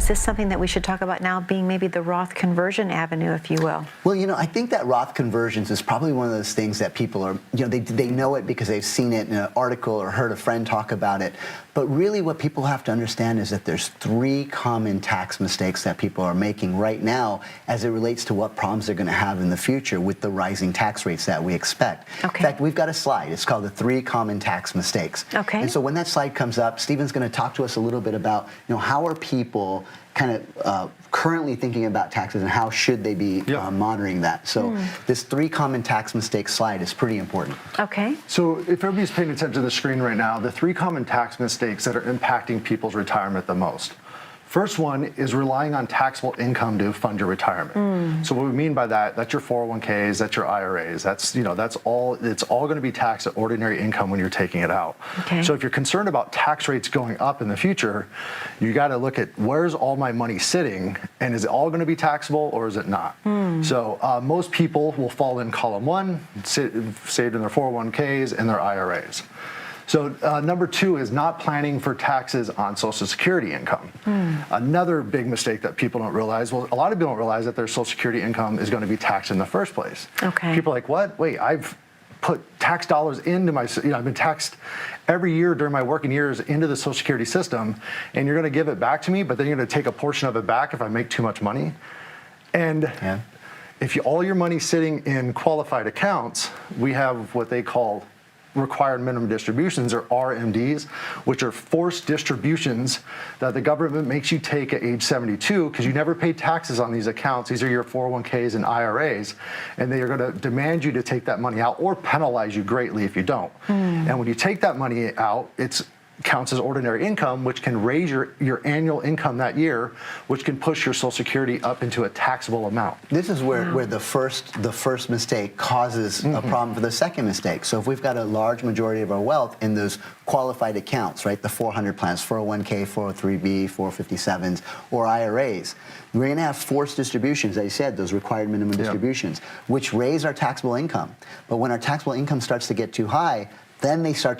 is this something that we should talk about now, being maybe the Roth conversion avenue, if you will? Well, I think that Roth conversions is probably one of those things that people are, they know it because they've seen it in an article or heard a friend talk about it. But really what people have to understand is that there's 3 common tax mistakes that people are making right now as it relates to what problems they're going to have in the future with the rising tax rates that we expect. Okay. In fact, we've got a slide. It's called the 3 common tax mistakes. Okay. And so when that slide comes up, Stephen's going to talk to us a little bit about, how are people kind of currently thinking about taxes and how should they be monitoring that. So this 3 common tax mistakes slide is pretty important. Okay. So if everybody's paying attention to the screen right now, the 3 common tax mistakes that are impacting people's retirement the most. First one is relying on taxable income to fund your retirement. So what we mean by that, that's your 401ks, that's your IRAs. That's, that's all, it's all going to be taxed at ordinary income when you're taking it out. Okay. So if you're concerned about tax rates going up in the future, you got to look at where's all my money sitting and is it all going to be taxable or is it not? So most people will fall in column 1, saved in their 401ks and their IRAs. So number 2 is not planning for taxes on Social Security income. Another big mistake that people don't realize, well, a lot of people don't realize that their Social Security income is going to be taxed in the first place. Okay. People are like, what? Wait, I've put tax dollars into my, I've been taxed every year during my working years into the Social Security system, and you're going to give it back to me, but then you're going to take a portion of it back if I make too much money. And if all your money's sitting in qualified accounts, we have what they call required minimum distributions, or RMDs, which are forced distributions that the government makes you take at age 72 because you never paid taxes on these accounts. These are your 401ks and IRAs, and they are going to demand you to take that money out or penalize you greatly if you don't. And when you take that money out, it's counts as ordinary income, which can raise your annual income that year, which can push your Social Security up into a taxable amount. This is where the first mistake causes a problem for the second mistake. So if we've got a large majority of our wealth in those qualified accounts, right, the 400 plans, 401k, 403b, 457s, or IRAs, we're going to have forced distributions, as you said, those required minimum distributions, which raise our taxable income. But when our taxable income starts to get too high, then they start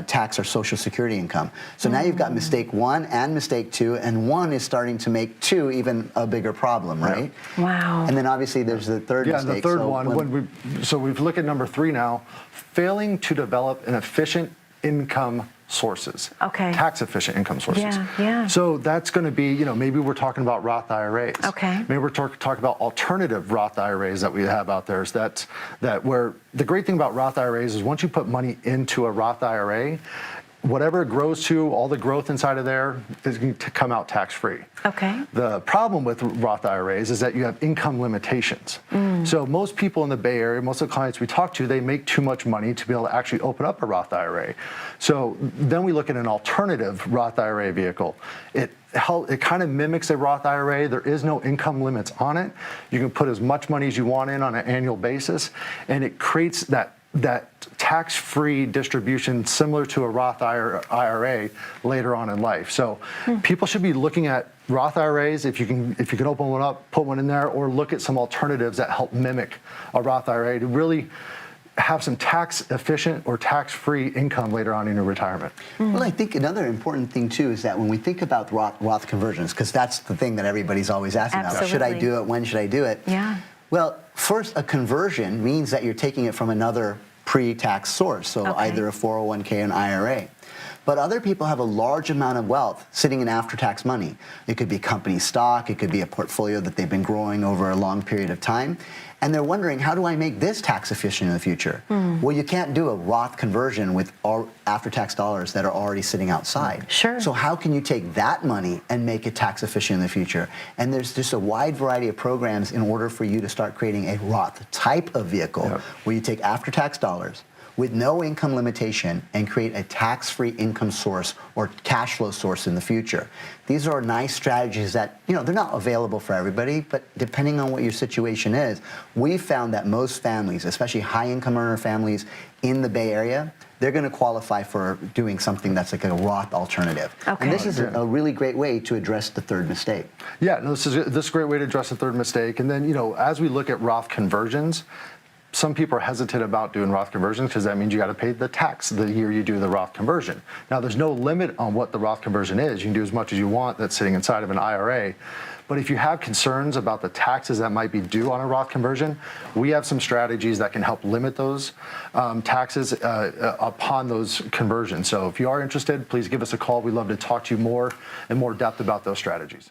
tax our Social Security income. So now you've got mistake 1 and mistake 2, and 1 is starting to make 2 even a bigger problem, right? Wow. And then obviously there's the third mistake. Yeah, the third one, so we've looked at number 3 now, failing to develop an efficient income sources. Okay. Tax efficient income sources. Yeah. So that's going to be, maybe we're talking about Roth IRAs. Okay. Maybe we're talking about alternative Roth IRAs that we have out there. Where the great thing about Roth IRAs is once you put money into a Roth IRA, whatever it grows to, all the growth inside of there is going to come out tax-free. Okay. The problem with Roth IRAs is that you have income limitations. So most people in the Bay Area, most of the clients we talk to, they make too much money to be able to actually open up a Roth IRA. So then we look at an alternative Roth IRA vehicle. It kind of mimics a Roth IRA. There is no income limits on it. You can put as much money as you want in on an annual basis, and it creates that tax-free distribution similar to a Roth IRA later on in life. So people should be looking at Roth IRAs if you can open one up, put one in there, or look at some alternatives that help mimic a Roth IRA to really have some tax-efficient or tax-free income later on in your retirement. Well, I think another important thing, too, is that when we think about Roth conversions, because that's the thing that everybody's always asking about, should I do it, when should I do it? Yeah. Well, first, a conversion means that you're taking it from another pre-tax source, so either a 401k or an IRA. But other people have a large amount of wealth sitting in after-tax money. It could be company stock, it could be a portfolio that they've been growing over a long period of time, and they're wondering, how do I make this tax efficient in the future? Well, you can't do a Roth conversion with after-tax dollars that are already sitting outside. Sure. So how can you take that money and make it tax efficient in the future? And there's just a wide variety of programs in order for you to start creating a Roth type of vehicle where you take after-tax dollars with no income limitation and create a tax-free income source or cash flow source in the future. These are nice strategies that, they're not available for everybody, but depending on what your situation is, we found that most families, especially high-income earner families in the Bay Area, they're going to qualify for doing something that's like a Roth alternative. Okay. And this is a really great way to address the third mistake. Yeah, no, this is a great way to address the third mistake. And then, as we look at Roth conversions, some people are hesitant about doing Roth conversions because that means you got to pay the tax the year you do the Roth conversion. Now, there's no limit on what the Roth conversion is. You can do as much as you want that's sitting inside of an IRA. But if you have concerns about the taxes that might be due on a Roth conversion, we have some strategies that can help limit those taxes upon those conversions. So if you are interested, please give us a call. We'd love to talk to you more in more depth about those strategies.